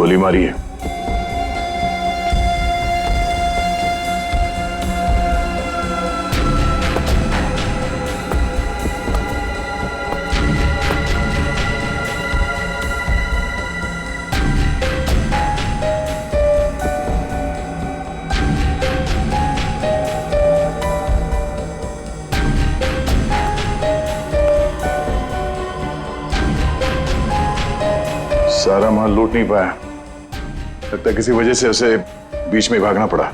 गोली मारी है। सारा माल लूट नहीं पाया, लगता है किसी वजह से उसे बीच में भागना पड़ा।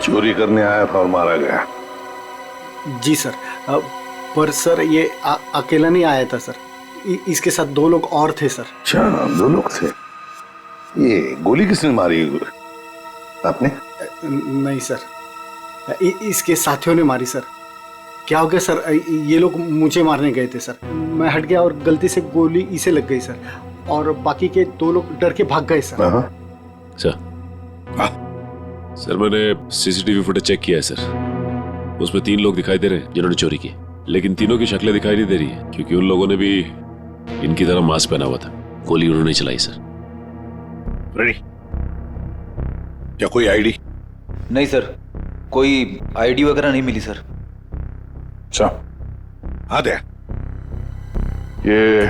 चोरी करने आया था और मारा गया। जी सर, पर सर ये अकेला नहीं आया था सर, इसके साथ 2 लोग और थे सर। अच्छा, 2 लोग थे। ये गोली किसने मारी? आपने? नहीं सर, इसके साथियों ने मारी सर। क्या हो गया सर, ये लोग मुझे मारने गए थे सर, मैं हट गया और गलती से गोली इसे लग गई सर, और बाकी के 2 लोग डर के भाग गए सर। सर मैंने सीसीटीवी फुटेज चेक किया है सर, उसमें 3 लोग दिखाई दे रहे हैं जिन्होंने चोरी की, लेकिन तीनों की शक्लें दिखाई नहीं दे रही है क्योंकि उन लोगों ने भी इनकी तरह मास्क पहना हुआ था। गोली उन्होंने चलाई सर। रेडी? क्या कोई आईडी? नहीं सर, कोई आईडी वगैरह नहीं मिली सर। अच्छा, आते हैं। ये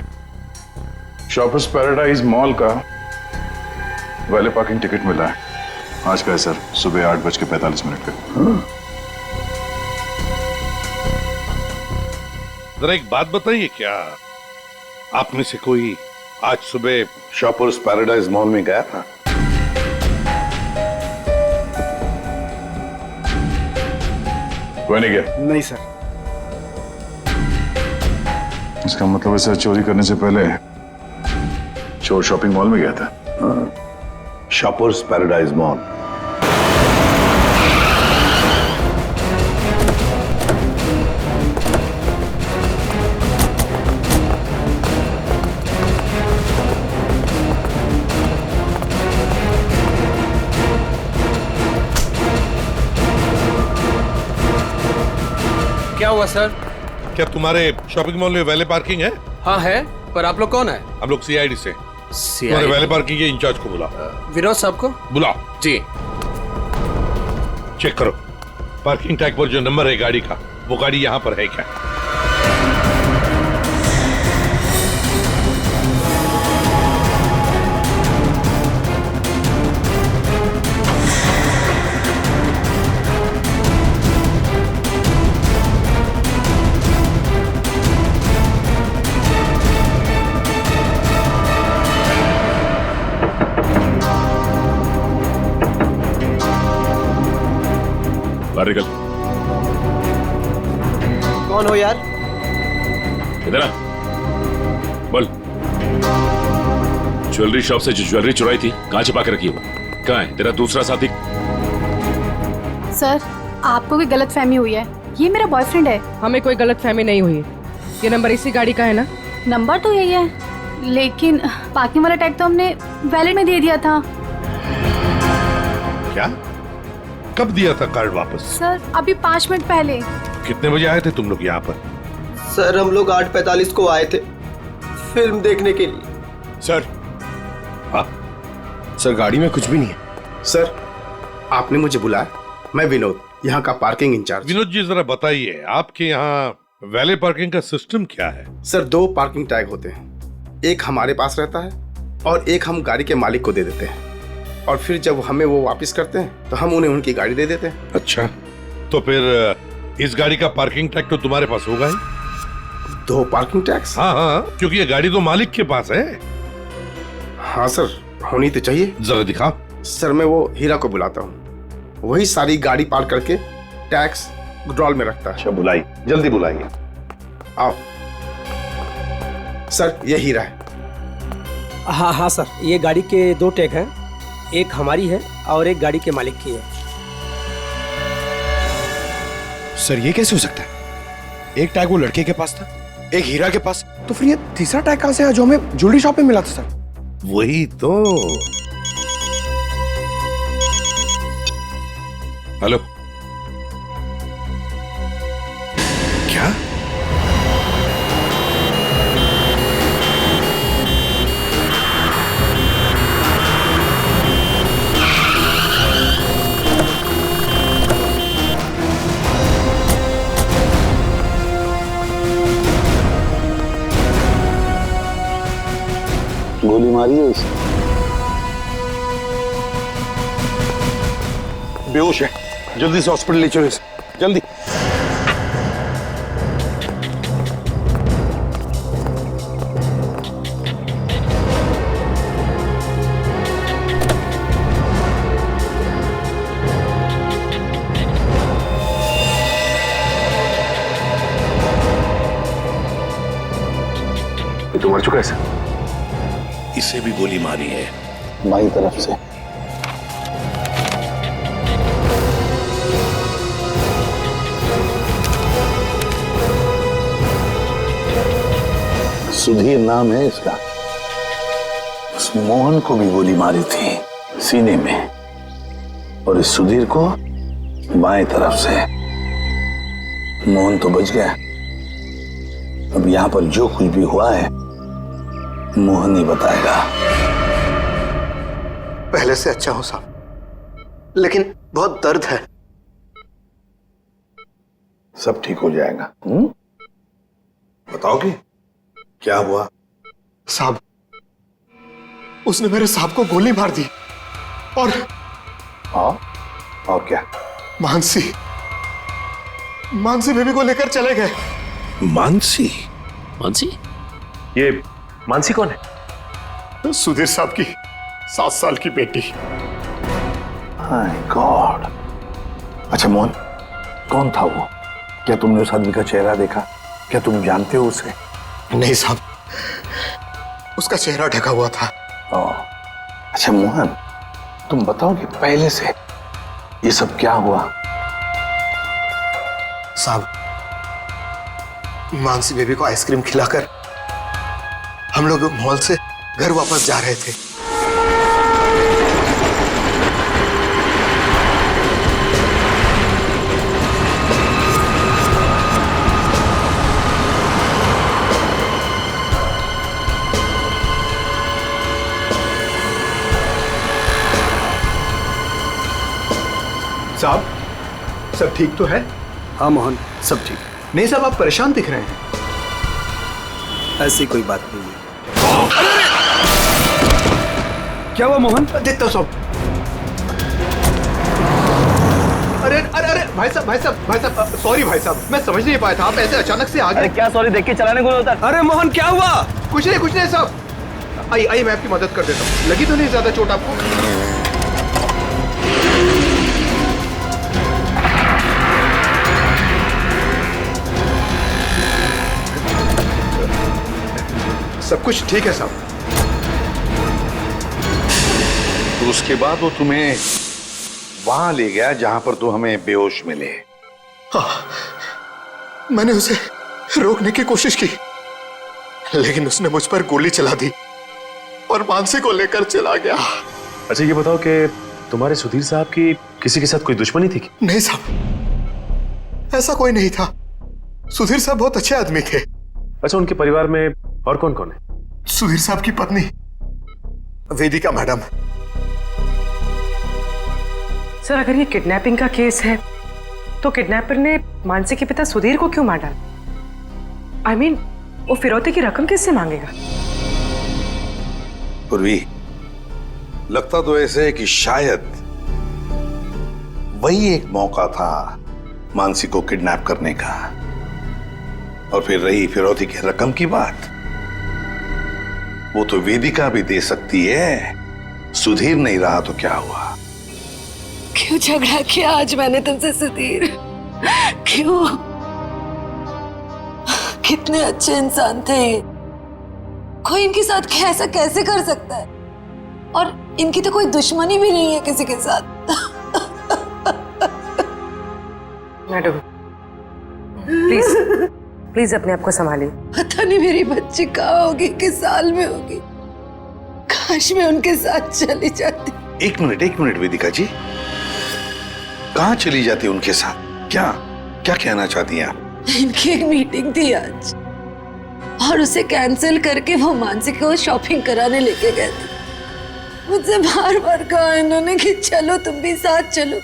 शॉपर्स पैराडाइज मॉल का वैले पार्किंग टिकट मिला है आज का है सर, सुबह 8:45 का। जरा एक बात बताइए, क्या आप में से कोई आज सुबह शॉपर्स पैराडाइज मॉल में गया था? कोई नहीं गया? नहीं सर। इसका मतलब है सर चोरी करने से पहले चोर शॉपिंग मॉल में गया था। Shoppers paradise mall. क्या हुआ सर? क्या तुम्हारे शॉपिंग मॉल में वैले पार्किंग है? हाँ है, पर आप लोग कौन है? हम लोग सीआईडी से। तुम्हारे वैले पार्किंग के इंचार्ज को बुलाओ। विनोद साहब को बुलाओ। जी। चेक करो पार्किंग टैग पर जो नंबर है गाड़ी का, वो गाड़ी यहाँ पर है क्या? बाहर निकल। कौन हो यार? इधर आ, बोल। ज्वेलरी शॉप से जो ज्वेलरी चुराई थी कहाँ छिपा के रखी हो? कहाँ है तेरा दूसरा साथी? सर, आपको कोई गलतफहमी हुई है, ये मेरा बॉयफ्रेंड है। हमें कोई गलतफहमी नहीं हुई। ये नंबर इसी गाड़ी का है ना? नंबर तो यही है, लेकिन पार्किंग वाला टैग तो हमने वैलेट में दे दिया था। क्या? कब दिया था कार्ड वापस? सर अभी 5 मिनट पहले। कितने बजे आए थे तुम लोग यहाँ पर? सर हम लोग 8:45 को आए थे फिल्म देखने के लिए। सर। हाँ? सर गाड़ी में कुछ भी नहीं है। सर आपने मुझे बुलाया, मैं विनोद, यहाँ का पार्किंग इंचार्ज। विनोद जी जरा बताइए, आपके यहाँ वैले पार्किंग का सिस्टम क्या है? सर 2 पार्किंग टैग होते हैं, एक हमारे पास रहता है और एक हम गाड़ी के मालिक को दे देते हैं, और फिर जब हमें वो वापस करते हैं तो हम उन्हें उनकी गाड़ी दे देते हैं। अच्छा, तो फिर इस गाड़ी का पार्किंग टैग तो तुम्हारे पास होगा ही? 2 पार्किंग टैक्स? हाँ हाँ, क्योंकि ये गाड़ी तो मालिक के पास है। हाँ सर, होनी तो चाहिए। जरा दिखाओ। सर मैं वो हीरा को बुलाता हूँ, वही सारी गाड़ी पार्क करके टैक्स ड्रॉल में रखता है। अच्छा बुलाई, जल्दी बुलाइए। आओ सर, ये हीरा है। हाँ हाँ सर, ये गाड़ी के 2 टैग हैं, एक हमारी है और एक गाड़ी के मालिक की है। सर ये कैसे हो सकता है? एक टैग वो लड़के के पास था, एक हीरा के पास, तो फिर ये तीसरा टैग कहाँ से आया जो हमें ज्वेलरी शॉप में मिला था? सर वही तो। हेलो, क्या? गोली मारी है इसे। बेहोश है, जल्दी से हॉस्पिटल ले चलो इसे, जल्दी। ये तो मर चुका है सर। इसे भी गोली मारी है। बाई तरफ से। सुधीर नाम है इसका। उस मोहन को भी गोली मारी थी सीने में, और इस सुधीर को बाएं तरफ से। मोहन तो बच गया। अब यहां पर जो कुछ भी हुआ है मोहन ही बताएगा। पहले से अच्छा हूं साहब, लेकिन बहुत दर्द है। सब ठीक हो जाएगा। बताओगे क्या हुआ? साहब, उसने मेरे साहब को गोली मार दी और और क्या? मानसी बेबी को लेकर चले गए। मानसी? मानसी? ये मानसी कौन है? सुधीर साहब की 7 साल की बेटी। My God. अच्छा मोहन, कौन था वो? क्या तुमने उस आदमी का चेहरा देखा? क्या तुम जानते हो उसे? नहीं साहब, उसका चेहरा ढका हुआ था। अच्छा मोहन, तुम बताओगे पहले से ये सब क्या हुआ? साहब, मानसी बेबी को आइसक्रीम खिलाकर हम लोग मॉल से घर वापस जा रहे थे। साहब, सब ठीक तो है? हाँ मोहन, सब ठीक। नहीं साहब, आप परेशान दिख रहे हैं। ऐसी कोई बात नहीं है। क्या हुआ मोहन? देखता हूँ साहब। अरे अरे अरे भाई साहब, सॉरी भाई साहब, मैं समझ नहीं पाया था, आप ऐसे अचानक से आ गए। क्या सॉरी, देख के चलाने को होता है। अरे मोहन, क्या हुआ? कुछ नहीं साहब। आइए मैं आपकी मदद कर देता हूँ। लगी तो नहीं ज्यादा चोट आपको? सब कुछ ठीक है साहब। तो उसके बाद वो तुम्हें वहां ले गया जहां पर तुम हमें बेहोश मिले। हाँ, मैंने उसे रोकने की कोशिश की, लेकिन उसने मुझ पर गोली चला दी और मानसी को लेकर चला गया। अच्छा ये बताओ कि तुम्हारे सुधीर साहब की किसी के साथ कोई दुश्मनी थी? नहीं साहब, ऐसा कोई नहीं था। सुधीर साहब बहुत अच्छे आदमी थे। अच्छा, उनके परिवार में और कौन कौन है? सुधीर साहब की पत्नी वेदिका मैडम। सर, अगर ये किडनैपिंग का केस है तो किडनैपर ने मानसी के पिता सुधीर को क्यों मार डाला? I mean, वो फिरौती की रकम किससे मांगेगा? पूर्वी, लगता तो ऐसे है कि शायद वही एक मौका था मानसी को किडनैप करने का। और फिर रही फिरौती की रकम की बात, वो तो वेदिका भी दे सकती है। सुधीर नहीं रहा तो क्या हुआ? क्यों झगड़ा किया आज मैंने तुमसे सुधीर? क्यों? कितने अच्छे इंसान थे ये। कोई इनके साथ ऐसा कैसे कर सकता है? और इनकी तो कोई दुश्मनी भी नहीं है किसी के साथ। मैडम, प्लीज अपने आप को संभालिए। पता नहीं मेरी बच्ची कहाँ होगी, किस साल में होगी। काश मैं उनके साथ चली जाती। एक मिनट वेदिका जी, कहाँ चली जाती उनके साथ? क्या क्या कहना चाहती हैं आप? इनकी एक मीटिंग थी आज और उसे कैंसिल करके वो मानसी को शॉपिंग कराने लेके गए थे। मुझसे बार बार कहा इन्होंने कि चलो तुम भी साथ चलो।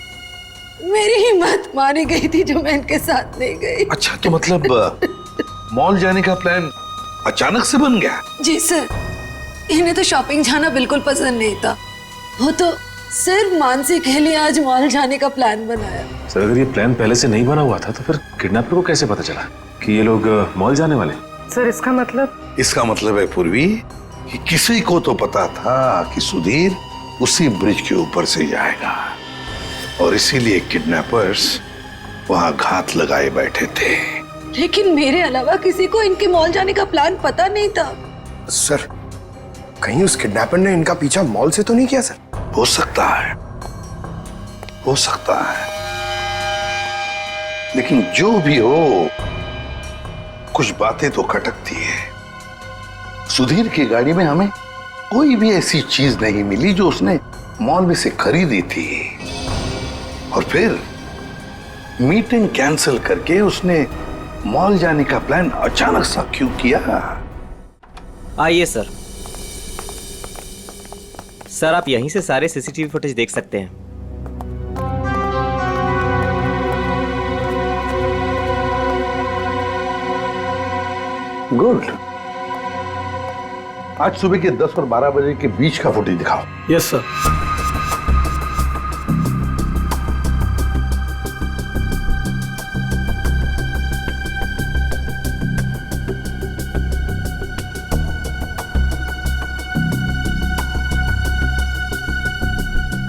मेरी हिम्मत मारी गई थी जो मैं इनके साथ नहीं गई। अच्छा, तो मतलब मॉल जाने का प्लान अचानक से बन गया? जी सर, इन्हें तो शॉपिंग जाना बिल्कुल पसंद नहीं था। वो तो सिर्फ मानसी के लिए आज मॉल जाने का प्लान बनाया। सर अगर ये प्लान पहले से नहीं बना हुआ था तो फिर किडनैपर को कैसे पता चला कि ये लोग मॉल जाने वाले? सर इसका मतलब है पूर्वी कि किसी को तो पता था कि सुधीर उसी ब्रिज के ऊपर से जाएगा और इसीलिए किडनैपर्स वहां घात लगाए बैठे थे। लेकिन मेरे अलावा किसी को इनके मॉल जाने का प्लान पता नहीं था। सर कहीं उस किडनैपर ने इनका पीछा मॉल से तो नहीं किया? सर हो सकता है, हो सकता है, लेकिन जो भी हो कुछ बातें तो खटकती है। सुधीर की गाड़ी में हमें कोई भी ऐसी चीज नहीं मिली जो उसने मॉल में से खरीदी थी, और फिर मीटिंग कैंसिल करके उसने मॉल जाने का प्लान अचानक सा क्यों किया? आइए सर। सर आप यहीं से सारे सीसीटीवी फुटेज देख सकते हैं। गुड। आज सुबह के 10 और 12 बजे के बीच का फुटेज दिखाओ। Yes sir.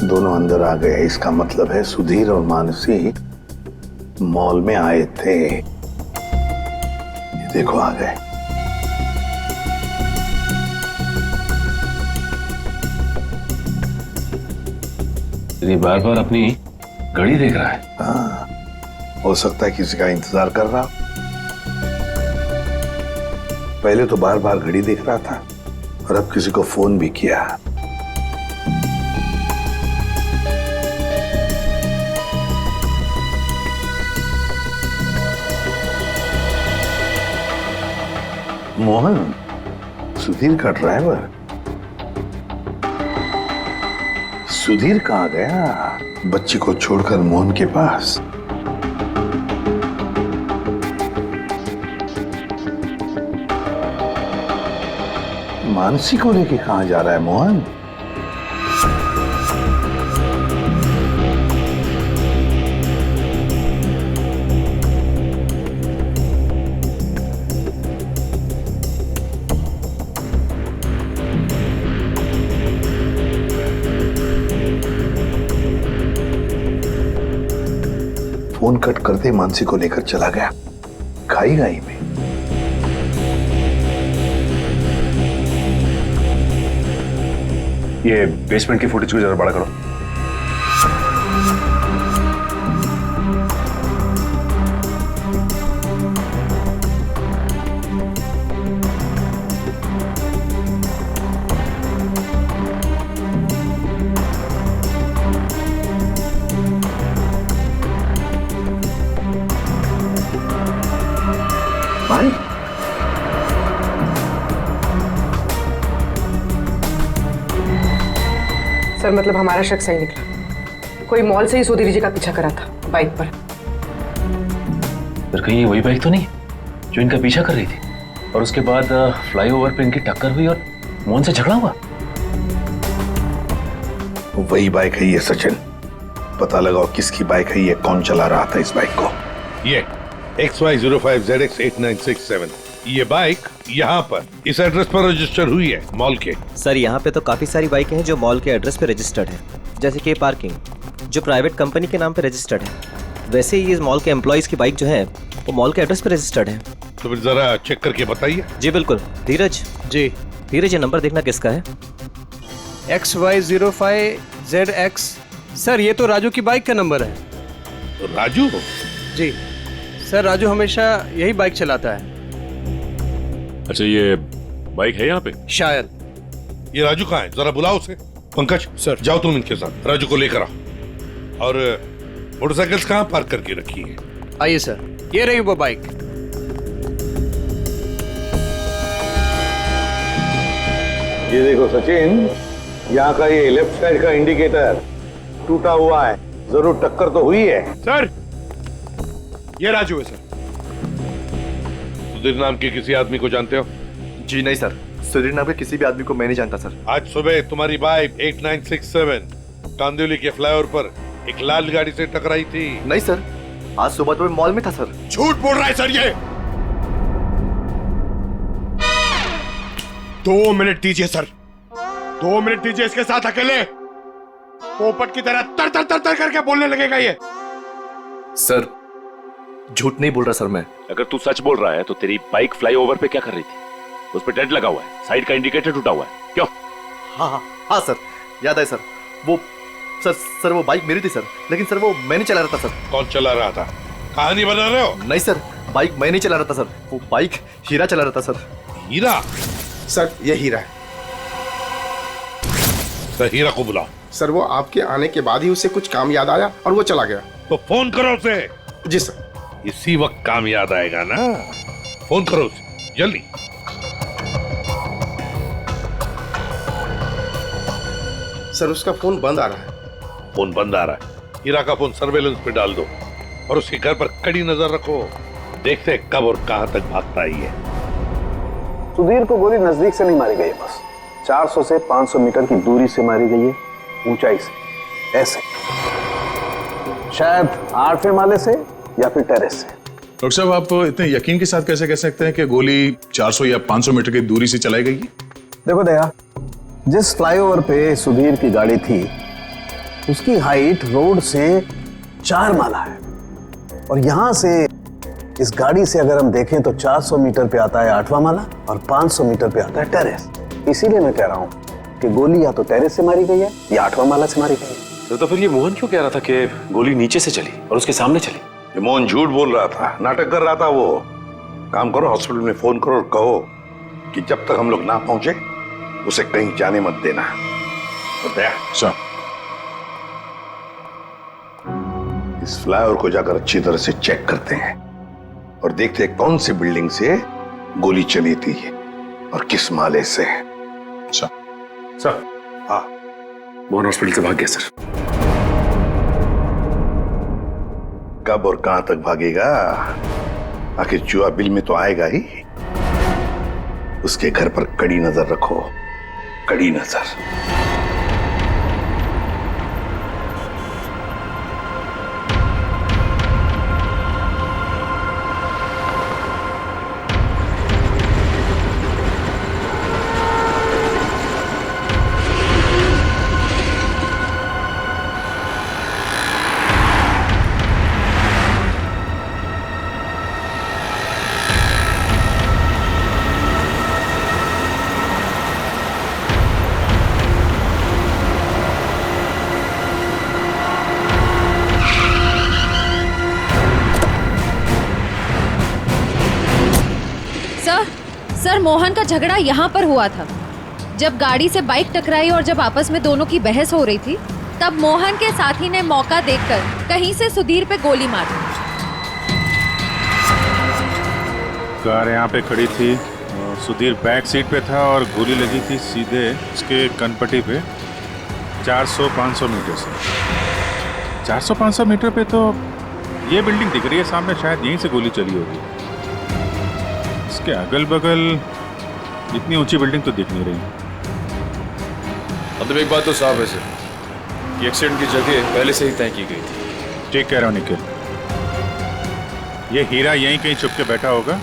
दोनों अंदर आ गए, इसका मतलब है सुधीर और मानसी मॉल में आए थे। ये देखो आ गए। ये बार बार अपनी घड़ी देख रहा है। हाँ, हो सकता है किसी का इंतजार कर रहा। पहले तो बार बार घड़ी देख रहा था और अब किसी को फोन भी किया। मोहन, सुधीर का ड्राइवर। सुधीर कहाँ गया? बच्ची को छोड़कर मोहन के पास। मानसी को लेके कहाँ जा रहा है मोहन? फोन कट करते मानसी को लेकर चला गया खाई गाई में। ये बेसमेंट की फुटेज को जरा बड़ा करो। भाई सर मतलब हमारा शक सही निकला। कोई मॉल से ही सुधीर जी का पीछा करा था बाइक पर। फिर कहीं ये वही बाइक तो नहीं जो इनका पीछा कर रही थी और उसके बाद फ्लाईओवर पे इनकी टक्कर हुई और मोहन से झगड़ा हुआ? वही बाइक है ये सचिन। पता लगाओ किसकी बाइक है ये, कौन चला रहा था इस बाइक को। ये XY05ZX8967 ये बाइक यहाँ पर इस एड्रेस पर रजिस्टर हुई है मॉल के। सर यहाँ पे तो काफी सारी बाइकें हैं जो मॉल के एड्रेस पे रजिस्टर्ड है, जैसे कि पार्किंग जो प्राइवेट कंपनी के नाम पे रजिस्टर्ड है। वैसे ही इस मॉल के एम्प्लॉइज की बाइक जो है वो मॉल के एड्रेस पे रजिस्टर्ड है। तो फिर जरा चेक करके बताइए। जी बिल्कुल। धीरज जी। धीरज ये नंबर देखना किसका है? XY05ZX। सर ये तो राजू की बाइक का नंबर है। तो राजू? जी सर, राजू हमेशा यही बाइक चलाता है। अच्छा ये बाइक है यहाँ पे? शायद। ये राजू कहाँ है? जरा बुलाओ उसे। पंकज सर जाओ तुम इनके साथ राजू को लेकर आओ और मोटरसाइकिल्स कहाँ पार्क करके रखी है? आइए सर, ये रही वो बाइक। ये देखो सचिन, यहाँ का ये लेफ्ट साइड का इंडिकेटर टूटा हुआ है, जरूर टक्कर तो हुई है। सर, ये राजू है सर। सुधीर नाम के किसी आदमी को जानते हो? जी नहीं सर, सुधीर नाम के किसी भी आदमी को मैं नहीं जानता सर। आज सुबह तुम्हारी बाइक 8967 कांदिवली के फ्लाईओवर पर एक लाल गाड़ी से टकराई थी। नहीं सर, आज सुबह तो मैं मॉल में था सर। झूठ बोल रहा है सर ये। 2 मिनट दीजिए सर, 2 मिनट दीजिए। इसके साथ अकेले पोपट की तरह तर तर तर तर करके बोलने लगेगा ये। सर, झूठ नहीं बोल रहा सर मैं। अगर तू सच बोल रहा है तो तेरी बाइक फ्लाईओवर पे क्या कर रही थी? उस पे डेंट लगा हुआ है, साइड का इंडिकेटर टूटा हुआ है, क्यों? हाँ सर, याद है सर। वो सर वो बाइक मेरी थी सर, लेकिन सर वो मैं नहीं चला रहा था सर। कौन चला रहा था? कहानी बना रहे हो? नहीं सर, बाइक मैं नहीं चला रहा था सर, वो बाइक हीरा चला रहा था सर। हीरा? सर ये हीरा है। सर हीरा को बुलाओ। सर वो आपके आने के बाद ही उसे कुछ काम याद आया और वो चला गया। तो फोन करो उसे। जी सर। इसी वक्त काम याद आएगा ना, फोन करो उसे जल्दी। सर उसका फोन बंद आ रहा है। फोन बंद आ रहा है? हीरा का फोन सर्वेलेंस पे डाल दो और उसके घर पर कड़ी नजर रखो। देखते हैं कब और कहां तक भागता है ये। सुधीर को गोली नजदीक से नहीं मारी गई है, बस 400 से 500 मीटर की दूरी से मारी गई है, ऊंचाई से, ऐसे शायद 8वें माले से या फिर टेरेस से। डॉक्टर साहब, आप इतने यकीन के साथ कैसे कह सकते हैं कि गोली 400 या 500 मीटर की दूरी से चलाई गई? देखो दया, जिस फ्लाईओवर पे सुधीर की गाड़ी थी उसकी हाइट रोड से 4 माला है और यहां से इस गाड़ी से अगर हम देखें तो 400 मीटर पे आता है 8वां माला और 500 मीटर पे आता है टेरेस। इसीलिए मैं कह रहा हूं कि गोली या तो टेरेस से मारी गई है या 8वां माला से मारी गई है। तो फिर ये मोहन क्यों कह रहा था कि गोली नीचे से चली और उसके सामने चली? ये मोहन झूठ बोल रहा था, नाटक कर रहा था। वो काम करो, हॉस्पिटल में फोन करो और कहो कि जब तक हम लोग ना पहुंचे उसे कहीं जाने मत देना। सर, इस फ्लाईओवर को जाकर अच्छी तरह से चेक करते हैं और देखते हैं कौन सी बिल्डिंग से गोली चली थी और किस माले से। सर, हाँ, मोहन हॉस्पिटल से भाग गया सर। कब और कहां तक भागेगा? आखिर जुआ बिल में तो आएगा ही। उसके घर पर कड़ी नजर रखो, कड़ी नजर। सर, मोहन का झगड़ा यहाँ पर हुआ था। जब गाड़ी से बाइक टकराई और जब आपस में दोनों की बहस हो रही थी, तब मोहन के साथी ने मौका देखकर कहीं से सुधीर पे गोली मार दी। कार यहाँ पे खड़ी थी, सुधीर बैक सीट पे था और गोली लगी थी सीधे उसके कनपट्टी पे 400-500 मीटर से। 400-500 मीटर पे तो ये बिल्डिंग दिख रही है सामने, शायद यहीं से गोली चली होगी। इसके अगल बगल इतनी ऊंची बिल्डिंग तो दिख नहीं रही। मतलब एक बात तो साफ है सर कि एक्सीडेंट की जगह पहले से ही तय की गई थी। ठीक कह रहा हूँ निखिल, ये हीरा यहीं कहीं छुप के बैठा होगा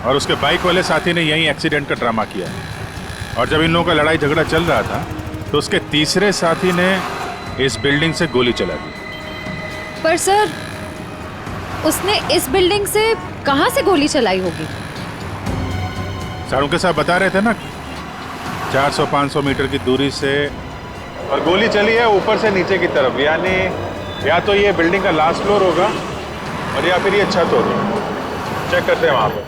और उसके बाइक वाले साथी ने यहीं एक्सीडेंट का ड्रामा किया है। और जब इन लोगों का लड़ाई झगड़ा चल रहा था तो उसके तीसरे साथी ने इस बिल्डिंग से गोली चला दी। पर सर, उसने इस बिल्डिंग से कहां से गोली चलाई होगी? सारों के साथ बता रहे थे ना, 400-500 मीटर की दूरी से, और गोली चली है ऊपर से नीचे की तरफ, यानी या तो ये बिल्डिंग का लास्ट फ्लोर होगा और या फिर ये छत होगी। चेक करते हैं वहां पर।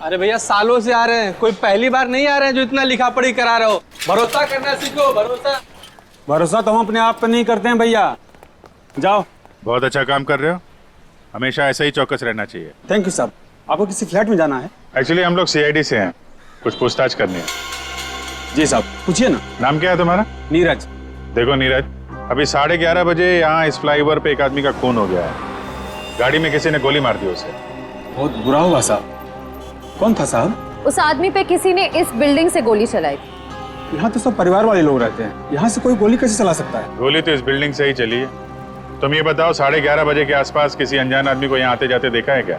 अरे भैया, सालों से आ रहे हैं, कोई पहली बार नहीं आ रहे हैं जो इतना लिखा पढ़ी करा रहे हो। भरोसा करना सीखो। भरोसा तो हम अपने आप पे नहीं करते हैं भैया, जाओ। बहुत अच्छा काम कर रहे हो, हमेशा ऐसा ही चौकस रहना चाहिए। थैंक यू साहब। आपको किसी फ्लैट में जाना है? एक्चुअली हम लोग सीआईडी से हैं, कुछ पूछताछ करनी है। जी साहब, पूछिए ना। नाम क्या है तुम्हारा? नीरज। देखो नीरज, अभी 11:30 बजे यहाँ इस फ्लाईओवर पे एक आदमी का खून हो गया है। गाड़ी में किसी ने गोली मार दी उसे। बहुत बुरा हुआ साहब। कौन था साहब? उस आदमी पे किसी ने इस बिल्डिंग से गोली चलाई थी। यहाँ तो सब परिवार वाले लोग रहते हैं, यहाँ से कोई गोली कैसे चला सकता है? गोली तो इस बिल्डिंग से ही चली है। तुम ये बताओ, 11:30 बजे के आसपास किसी अनजान आदमी को यहाँ आते जाते देखा है क्या?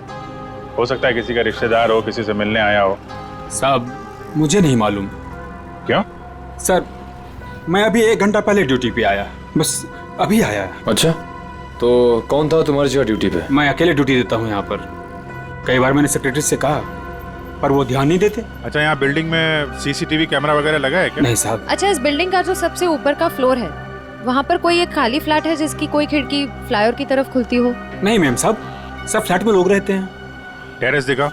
हो सकता है किसी का रिश्तेदार हो, किसी से मिलने आया हो। साहब मुझे नहीं मालूम। क्यों? सर मैं अभी 1 घंटा पहले ड्यूटी पे आया, बस अभी आया। अच्छा, तो कौन था तुम्हारी जगह ड्यूटी पे? मैं अकेले ड्यूटी देता हूँ यहाँ पर। कई बार मैंने सेक्रेटरी से कहा पर वो ध्यान नहीं देते। अच्छा, यहाँ बिल्डिंग में सीसीटीवी कैमरा वगैरह लगा है क्या? नहीं साहब। अच्छा, इस बिल्डिंग का जो सबसे ऊपर का फ्लोर है, वहाँ पर कोई एक खाली फ्लैट है जिसकी कोई खिड़की फ्लाईओवर की तरफ खुलती हो? नहीं मैम साहब, सब फ्लैट में लोग रहते हैं। टेरेस दिखाओ।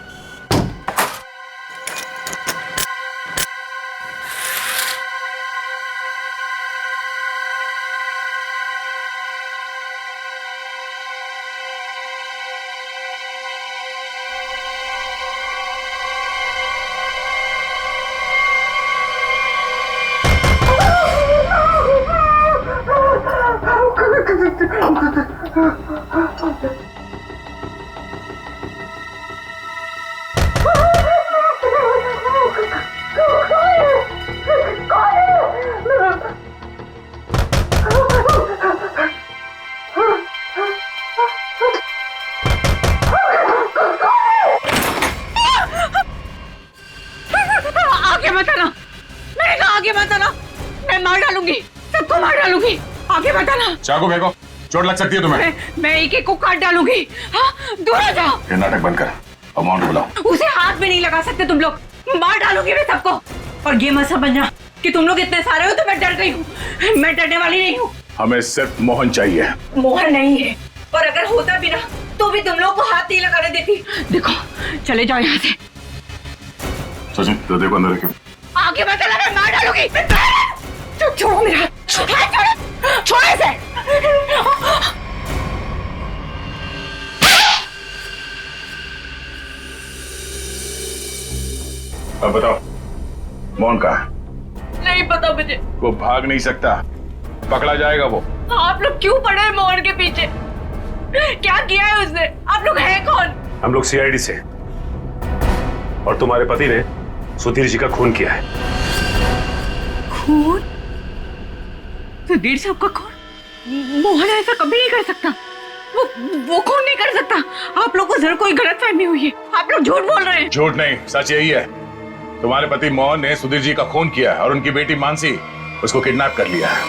आगे मत आना, मैंने कहा आगे मत आना, मैं मार डालूंगी, सबको मार डालूंगी, आगे मत आना। चाकू फेंको, चोट लग सकती है तुम्हें। मैं एक एक को काट डालूंगी। हाँ, दूर हो जाओ। ये नाटक बंद कर, अमाउंट बुलाओ। उसे हाथ भी नहीं लगा सकते तुम लोग, मार डालूंगी मैं सबको। और ये मत समझना कि तुम लोग इतने सारे हो तो मैं डर गई हूँ, मैं डरने वाली नहीं हूँ। हमें सिर्फ मोहन चाहिए। मोहन नहीं है, और अगर होता भी ना तो भी तुम लोग को हाथ नहीं लगाने देती। देखो, चले जाओ यहाँ से। सचिन, तो देखो अंदर रखो। आगे मत आना, मैं मार डालूंगी। छोड़ो मेरा हाथ, छोड़ो, छोड़ो इसे। अब बताओ, मोहन कहाँ है? नहीं पता मुझे। वो भाग नहीं सकता, पकड़ा जाएगा वो। आप लोग क्यों पड़े हैं मोहन के पीछे? क्या किया है उसने? आप लोग हैं कौन? हम लोग सीआईडी से, और तुम्हारे पति ने सुधीर जी का खून किया है। खून? सुधीर साहब का खून? मोहन ऐसा कभी नहीं कर सकता, वो खून नहीं कर सकता। आप लोगों को जरूर कोई गलतफहमी हुई है, आप लोग झूठ बोल रहे हैं। झूठ नहीं, सच यही है। तुम्हारे पति मोहन ने सुधीर जी का खून किया है और उनकी बेटी मानसी उसको किडनैप कर लिया है।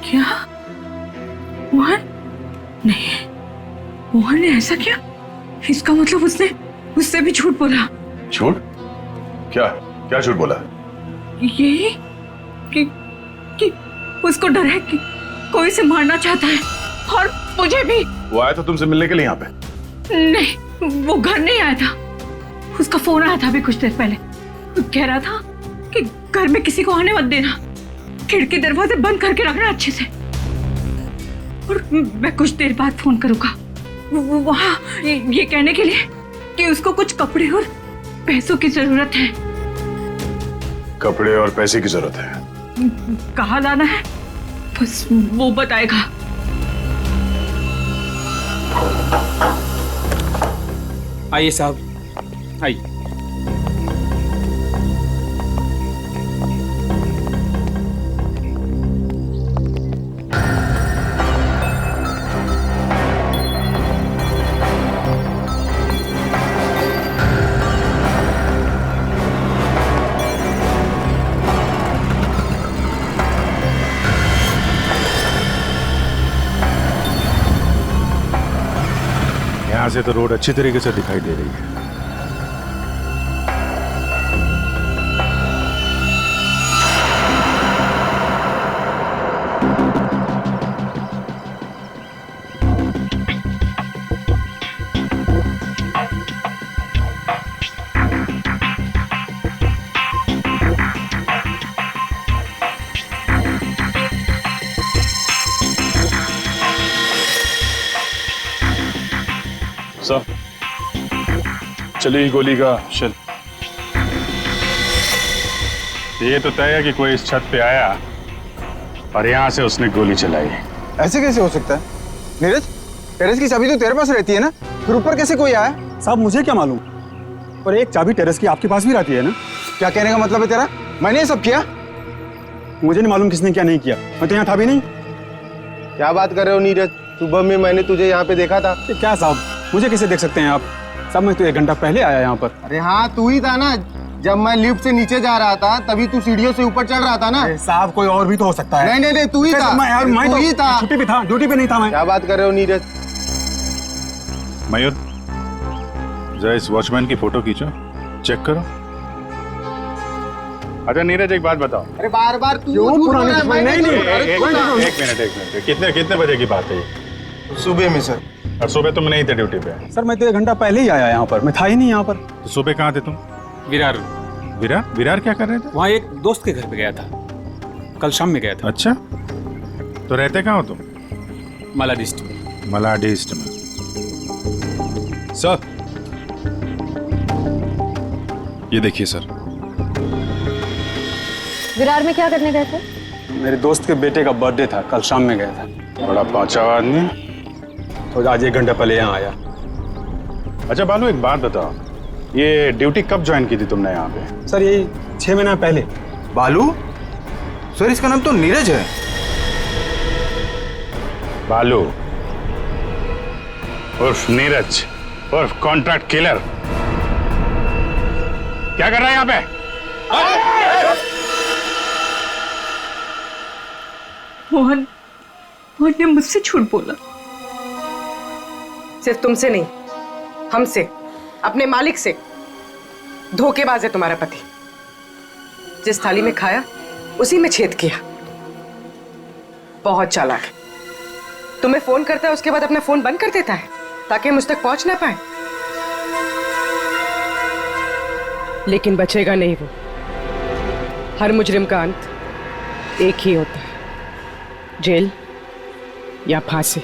क्या? मोहन? नहीं, मोहन ने ऐसा किया? इसका मतलब उसने उससे भी झूठ बोला। झूठ? क्या क्या झूठ बोला? यही कि उसको डर है कि कोई से मारना चाहता है, और मुझे भी। वो आया था तुमसे मिलने के लिए यहाँ पे? नहीं, वो घर नहीं आया था। उसका फोन आया था अभी कुछ देर पहले, वो कह रहा था कि घर में किसी को आने मत देना, खिड़की दरवाजे बंद करके रखना अच्छे से, और मैं कुछ देर बाद फोन करूंगा वहाँ ये कहने के लिए कि उसको कुछ कपड़े और पैसों की जरूरत है। कपड़े और पैसे की जरूरत है? कहाँ लाना है बस वो बताएगा। आइए साहब, आइए। यहाँ से तो रोड अच्छी तरीके से दिखाई दे रही है। सर, चली गोली का शेल। ये तो तय है कि कोई इस छत पे आया और यहाँ से उसने गोली चलाई। ऐसे कैसे हो सकता है? नीरज, टेरेस की चाबी तो तेरे पास रहती है ना, फिर ऊपर कैसे कोई आया? साहब मुझे क्या मालूम, पर एक चाबी टेरेस की आपके पास भी रहती है ना। क्या कहने का मतलब है तेरा? मैंने ये सब किया? मुझे नहीं मालूम किसने क्या नहीं किया, मैं तो यहाँ था भी नहीं। क्या बात कर रहे हो नीरज? सुबह में मैंने तुझे यहाँ पे देखा था। क्या साहब, मुझे कैसे देख सकते हैं आप? साहब मैं तो 1 घंटा पहले आया यहाँ पर। अरे हाँ, तू ही था ना। जब मैं लिफ्ट से नीचे जा रहा था तभी तू सीढ़ियों से ऊपर चढ़ रहा था ना। साहब कोई और भी तो हो सकता है। नहीं, तू ही था। मैं तू ही था। छुट्टी पे था, ड्यूटी पे नहीं था मैं। क्या बात कर रहे हो नीरज? मयूर, जरा इस वॉचमैन की फोटो खींचो, चेक करो। अच्छा नीरज, एक बात बताओ। अरे बार बार तू क्यों पुरानी दुश्मनी? नहीं, एक मिनट। कितने बजे की बात है ये? सुबह में सर। और सुबह तुम नहीं थे ड्यूटी पे? सर मैं तो 1 घंटा पहले ही आया यहाँ पर, मैं था ही नहीं यहाँ पर। तो सुबह कहाँ थे तुम? विरार क्या कर रहे थे? वहाँ एक दोस्त के घर पे गया था, कल शाम में गया था। अच्छा, तो रहते कहाँ हो तुम? मलाडिस्ट में। सर, ये देखिए सर। विरार में क्या करने गए थे? मेरे दोस्त के बेटे का बर्थडे था, कल शाम में गया था। बड़ा पहुंचा आदमी, तो आज 1 घंटा पहले यहाँ आया। अच्छा बालू, एक बात बताओ, ये ड्यूटी कब ज्वाइन की थी तुमने यहाँ पे? सर ये 6 महीना पहले। बालू? सर इसका नाम तो नीरज है। बालू उर्फ नीरज उर्फ कॉन्ट्रैक्ट किलर, क्या कर रहा है यहाँ पे? मोहन ने मुझसे झूठ बोला। सिर्फ तुमसे नहीं, हमसे, अपने मालिक से। धोखेबाज है तुम्हारा पति। जिस थाली में खाया उसी में छेद किया। बहुत चालाक है। तुम्हें फोन करता है, उसके बाद अपना फोन बंद कर देता है ताकि मुझ तक पहुंच ना पाए। लेकिन बचेगा नहीं वो। हर मुजरिम का अंत एक ही होता है, जेल या फांसी।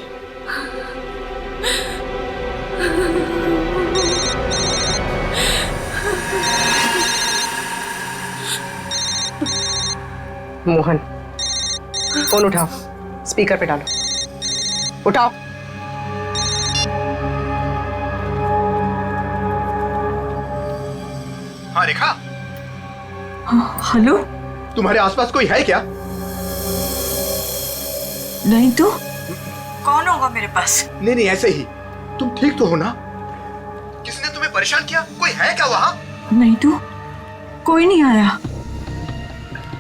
मोहन, फोन उठाओ, स्पीकर पे डालो। उठाओ। हाँ रेखा। हेलो, तुम्हारे आसपास कोई है क्या? नहीं तो कौन होगा मेरे पास? नहीं ऐसे ही। तुम ठीक तो हो ना? किसने तुम्हें परेशान किया? कोई है क्या वहां? नहीं तो कोई नहीं आया।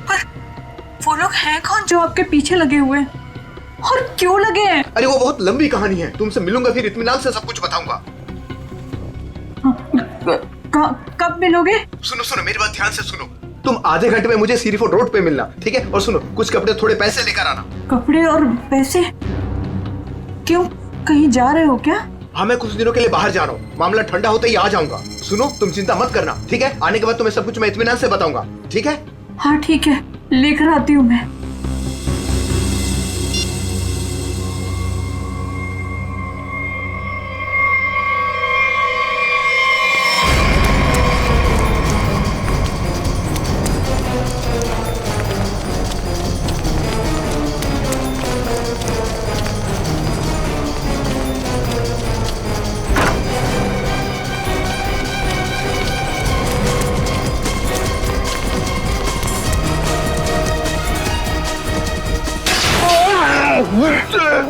पर वो लोग हैं कौन जो आपके पीछे लगे हुए हैं? और क्यों लगे हैं? अरे वो बहुत लंबी कहानी है, तुमसे मिलूंगा फिर इत्मीनान से सब कुछ बताऊंगा। कब मिलोगे? सुनो मेरी बात ध्यान से सुनो। तुम आधे घंटे में मुझे सीरी फोर्ट रोड पे मिलना, ठीक है? और सुनो, कुछ कपड़े थोड़े पैसे लेकर आना। कपड़े और पैसे? क्यों, कहीं जा रहे हो क्या? हाँ, मैं कुछ दिनों के लिए बाहर जा रहा हूँ। मामला ठंडा होते ही आ जाऊंगा। सुनो, तुम चिंता मत करना, ठीक है? आने के बाद तुम्हें सब कुछ मैं इत्मीनान से बताऊंगा, ठीक है? हाँ ठीक है, लेकर आती हूँ मैं।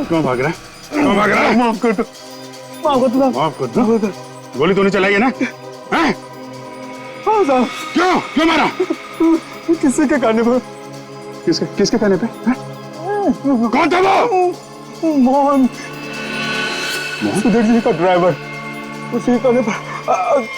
क्यों भाग रहा है? माफ कर दो। माफ कर दो। गोली तूने चलाई है ना? हैं? हाँ साहब। क्यों मारा? किसके कहने पर? किसके कहने पे? कौन था वो? मोहन, सुधीर जी का ड्राइवर, उसी कहने पर।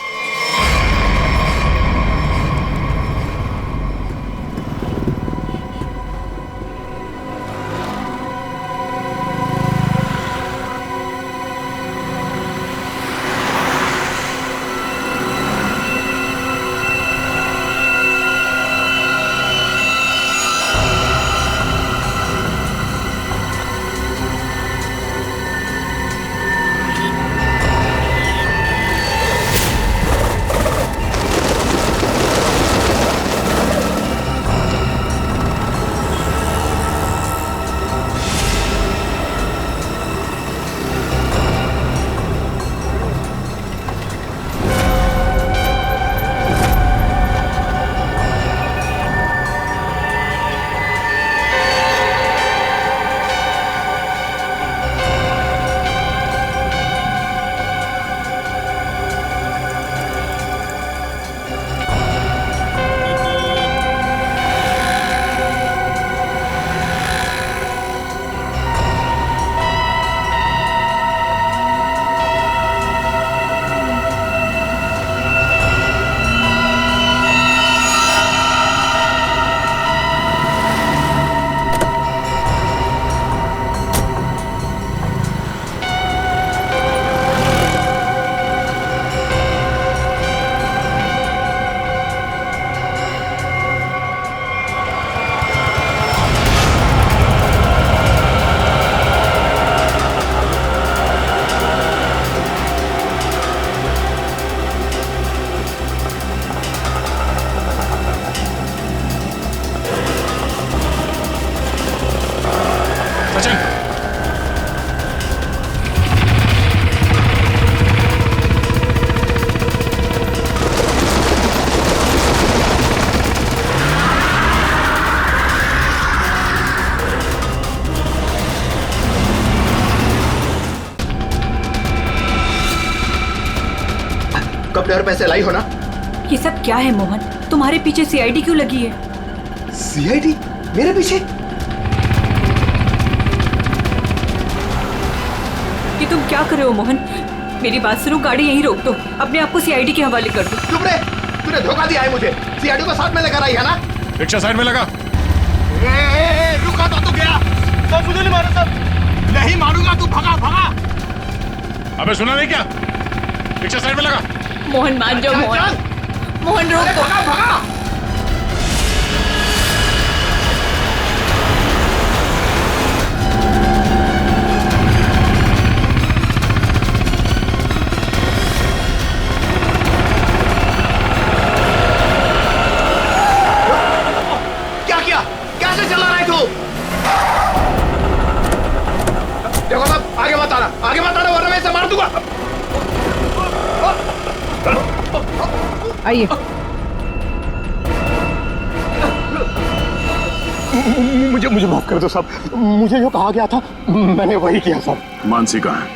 कपड़े और पैसे लाई हो ना? ये सब क्या है मोहन? तुम्हारे पीछे सीआईडी क्यों लगी है? सीआईडी मेरे पीछे? ये तुम क्या कर रहे हो मोहन? मेरी बात सुनो, गाड़ी यहीं रोक दो, अपने आप को सीआईडी के हवाले कर दो। चुप रहे, तूने धोखा दिया है मुझे। सीआईडी को साथ में लेकर आई है ना? रिक्शा साइड में लगा। रुका तो गया। सब मुझे नहीं मारो, सब नहीं मारूंगा, तू भगा भगा। अबे सुना नहीं क्या? रिक्शा साइड में लगा। मोहन मान जाओ मोहन, मोहन रोक दो। भगा भगा। क्या किया? कैसे चला रहा है तू? देखो साहब, आगे मत आना वरना मैं इसे मार दूंगा। आइए। मुझे माफ कर दो साहब, मुझे जो कहा गया था मैंने वही किया साहब। मानसी कहाँ है?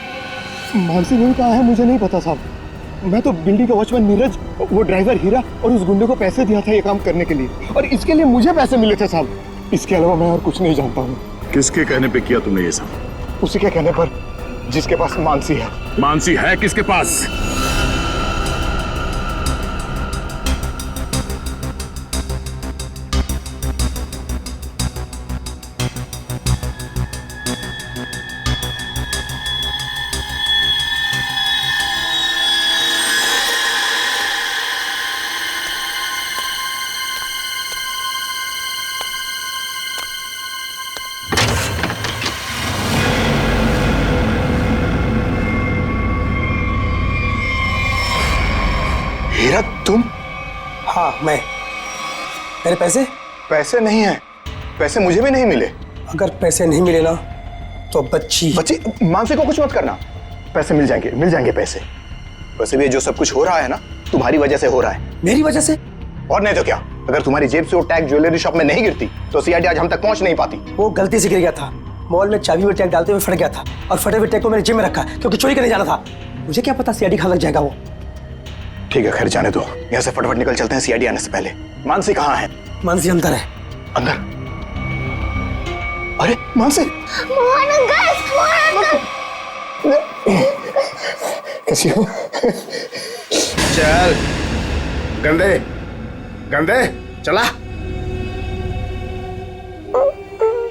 मानसी नहीं कहा है, मुझे नहीं पता साहब। मैं तो बिल्डिंग का वॉचमैन नीरज, वो ड्राइवर हीरा और उस गुंडे को पैसे दिया था ये काम करने के लिए, और इसके लिए मुझे पैसे मिले थे साहब। इसके अलावा मैं और कुछ नहीं जानता हूँ। किसके कहने पे किया तुमने ये सब? उसी के कहने पर, जिसके पास मानसी है। मानसी है किसके पास? हीरा तुम? हाँ मैं। मेरे पैसे? पैसे नहीं है, पैसे मुझे भी नहीं मिले। अगर पैसे नहीं मिले ना तो बच्ची मानसी को कुछ मत करना, पैसे मिल जाएंगे पैसे। वैसे भी जो सब कुछ हो रहा है ना, तुम्हारी वजह से हो रहा है। मेरी वजह से? और नहीं तो क्या, अगर तुम्हारी जेब से वो टैग ज्वेलरी शॉप में नहीं गिरती तो सीआईडी आज हम तक पहुंच नहीं पाती। वो गलती से गिर गया था, मॉल में चाबी में टैग डालते हुए फट गया था, और फटे हुए टैग को मैंने जेब में रखा क्योंकि चोरी करने जाना था। मुझे क्या पता सीआईडी कहाँ लग जाएगा वो। ठीक है, खैर जाने दो, यहाँ से फटाफट निकल चलते हैं सीआईडी आने से पहले। मानसी कहाँ है? मानसी अंदर है। अंदर? अरे मानसी! मोहन अंकल! कैसी हो? चल गंदे गंदे चला।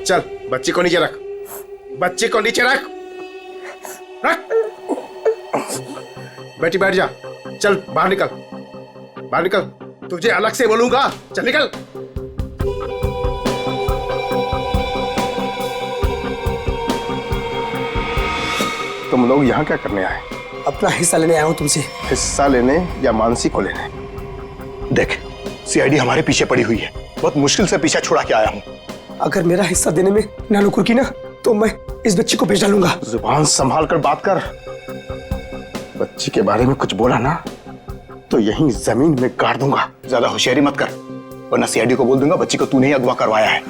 चल बच्ची को नीचे रख, बच्ची को नीचे रख, रख। बेटी बैठ जा। चल बाहर निकल, बाहर निकल, तुझे अलग से बोलूंगा। चल निकल। तुम लोग यहाँ क्या करने आए? अपना हिस्सा लेने आया हूँ तुमसे। हिस्सा लेने या मानसी को लेने? देख, सीआईडी हमारे पीछे पड़ी हुई है, बहुत मुश्किल से पीछा छुड़ा के आया हूँ। अगर मेरा हिस्सा देने में नानुकुर की ना तो मैं इस बच्ची को बेच डालूंगा। जुबान संभाल कर बात कर। बच्ची के बारे में कुछ बोला ना तो यहीं जमीन में गाड़ दूंगा। ज्यादा होशियारी मत कर, वरना सीआईडी को बोल दूंगा बच्ची को तूने ही अगवा करवाया है।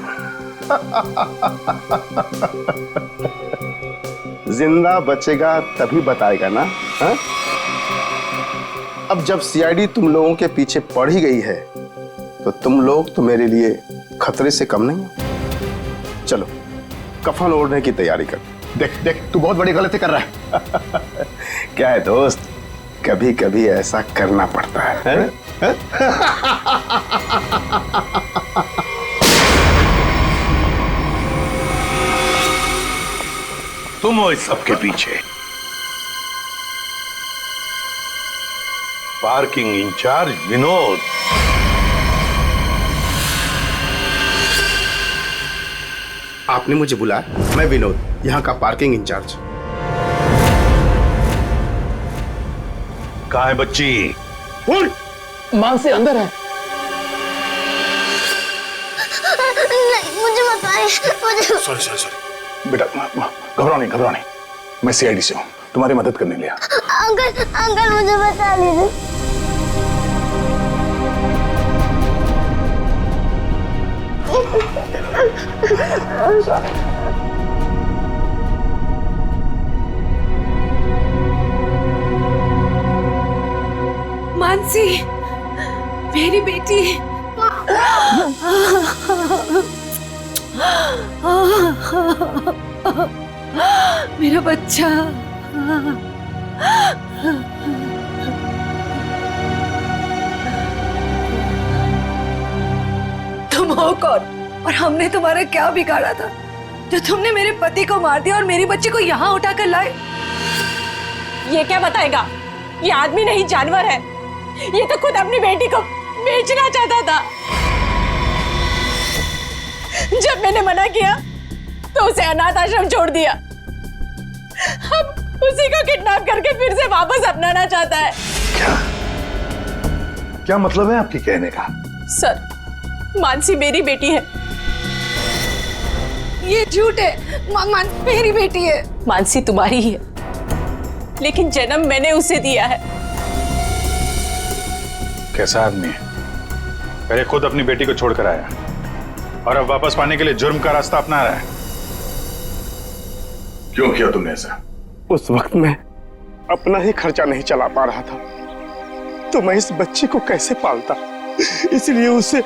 जिंदा बचेगा तभी बताएगा ना। हा? अब जब सीआईडी तुम लोगों के पीछे पड़ ही गई है तो तुम लोग तो मेरे लिए खतरे से कम नहीं हो। चलो कफन ओढ़ने की तैयारी कर। देख देख, तू बहुत बड़ी गलती कर रहा है। क्या है दोस्त, कभी कभी ऐसा करना पड़ता है? तुम हो इस सब के पीछे? Parking incharge Vinod. आपने मुझे बुलाया? मैं विनोद, यहाँ का पार्किंग इंचार्ज। कहाँ है बच्ची? मानसी अंदर है। नहीं, मुझे बताइए, मुझे। सॉरी बेटा, घबराओ नहीं, मैं सीआईडी से हूँ, तुम्हारी मदद करने लिया। अंकल मुझे बता लीजिए। बेटी। मेरा बच्चा। तुम हो कौन और हमने तुम्हारा क्या बिगाड़ा था जो तुमने मेरे पति को मार दिया और मेरी बच्ची को यहाँ उठा कर लाए? ये क्या बताएगा? ये आदमी नहीं जानवर है। ये तो खुद अपनी बेटी को बेचना चाहता था। जब मैंने मना किया तो उसे अनाथ आश्रम छोड़ दिया। अब उसी को किडनैप करके फिर से वापस अपनाना चाहता है। क्या मतलब है आपके कहने का? सर, मानसी मेरी बेटी है। ये झूठ है। मानसी मेरी बेटी है। मानसी तुम्हारी ही है, लेकिन जन्म मैंने उसे दिया है। कैसा आदमी है? पहले खुद अपनी बेटी को छोड़कर आया और अब वापस पाने के लिए जुर्म का रास्ता अपना रहा है। क्यों किया तुमने ऐसा? उस वक्त मैं अपना ही खर्चा नहीं चला पा रहा था तो मैं इस बच्ची को कैसे पालता, इसलिए उसे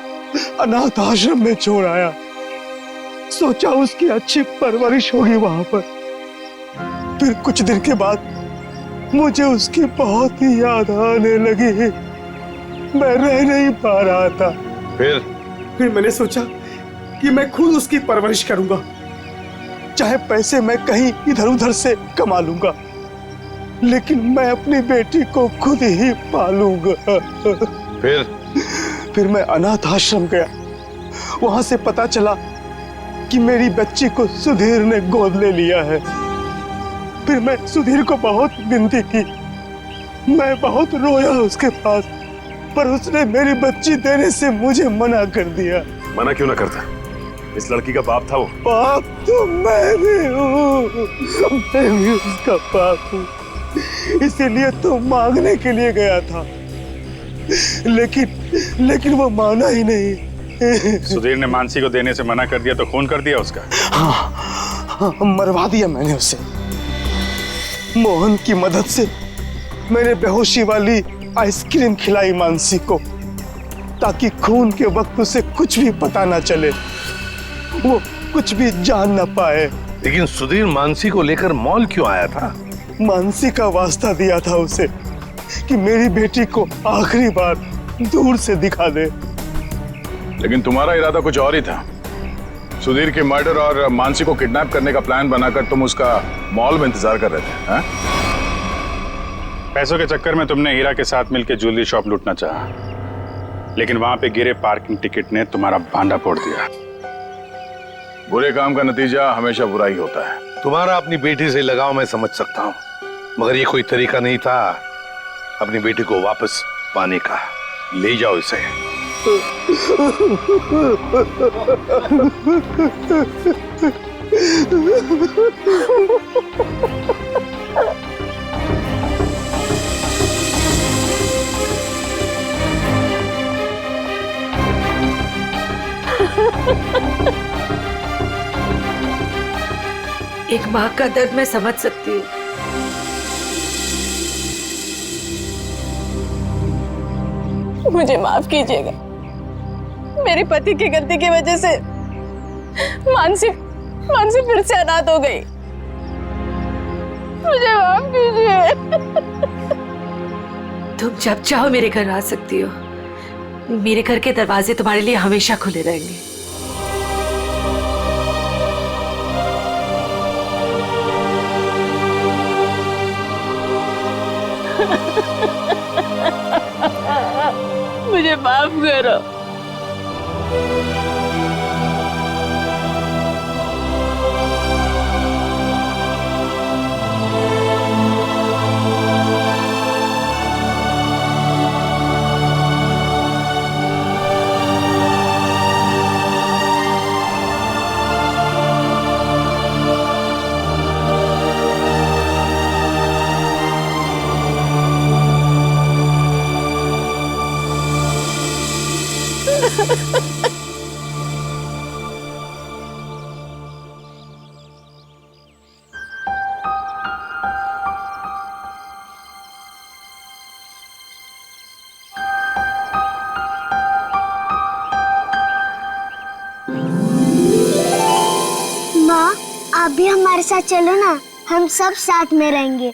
अनाथ आश्रम में छोड़ आया। सोचा उसकी अच्छी परवरिश होगी वहां पर। फिर कुछ दिन के बाद मुझे उसकी बहुत ही याद आने लगी। मैं रह नहीं पा रहा था। फिर मैंने सोचा कि मैं खुद उसकी परवरिश करूंगा, चाहे पैसे मैं कहीं इधर उधर से कमा लूंगा, लेकिन मैं अपनी बेटी को खुद ही पालूंगा। फिर मैं अनाथ आश्रम गया। वहां से पता चला कि मेरी बच्ची को सुधीर ने गोद ले लिया है। फिर मैं सुधीर को बहुत विनती की, मैं बहुत रोया उसके पास, पर उसने मेरी बच्ची देने से मुझे मना कर दिया। मना क्यों ना करता? इस लड़की का बाप था वो। बाप तो मैं भी हूँ, मैं भी उसका बाप हूँ, इसीलिए तो मांगने के लिए गया था, लेकिन वो माना ही नहीं। सुधीर ने मानसी को देने से मना कर दिया तो खून कर दिया उसका? हाँ, मरवा दिया मैंने उसे। मोहन की मदद से मैंने बेहोशी वाली आइसक्रीम खिलाई मानसी को, ताकि खून के वक्त उसे कुछ भी पता ना चले, वो कुछ भी जान ना पाए। लेकिन सुधीर मानसी को लेकर मॉल क्यों आया था? मानसी का वास्ता दिया था उसे कि मेरी बेटी को आखिरी बार दूर से दिखा दे। लेकिन तुम्हारा इरादा कुछ और ही था। सुधीर के मर्डर और मानसी को किडनैप करने का प्लान बनाकर तुम उसका मॉल में इंतजार कर रहे थे, हाँ? पैसों के चक्कर में तुमने हीरा के साथ मिलकर ज्वेलरी शॉप लूटना चाहा, लेकिन वहां पे गिरे पार्किंग टिकट ने तुम्हारा भांडा फोड़ दिया। बुरे काम का नतीजा हमेशा बुरा ही होता है। तुम्हारा अपनी बेटी से लगाव मैं समझ सकता हूँ, मगर ये कोई तरीका नहीं था अपनी बेटी को वापस पाने का। ले जाओ इसे। एक माँ का दर्द मैं समझ सकती हूँ। मुझे माफ कीजिएगा, मेरे पति की गलती की वजह से मानसी फिर से अनाथ हो गई। मुझे माफ कीजिए। तुम जब चाहो मेरे घर आ सकती हो। मेरे घर के दरवाजे तुम्हारे लिए हमेशा खुले रहेंगे। मुझे माफ करो। आप भी हमारे साथ चलो ना, हम सब साथ में रहेंगे।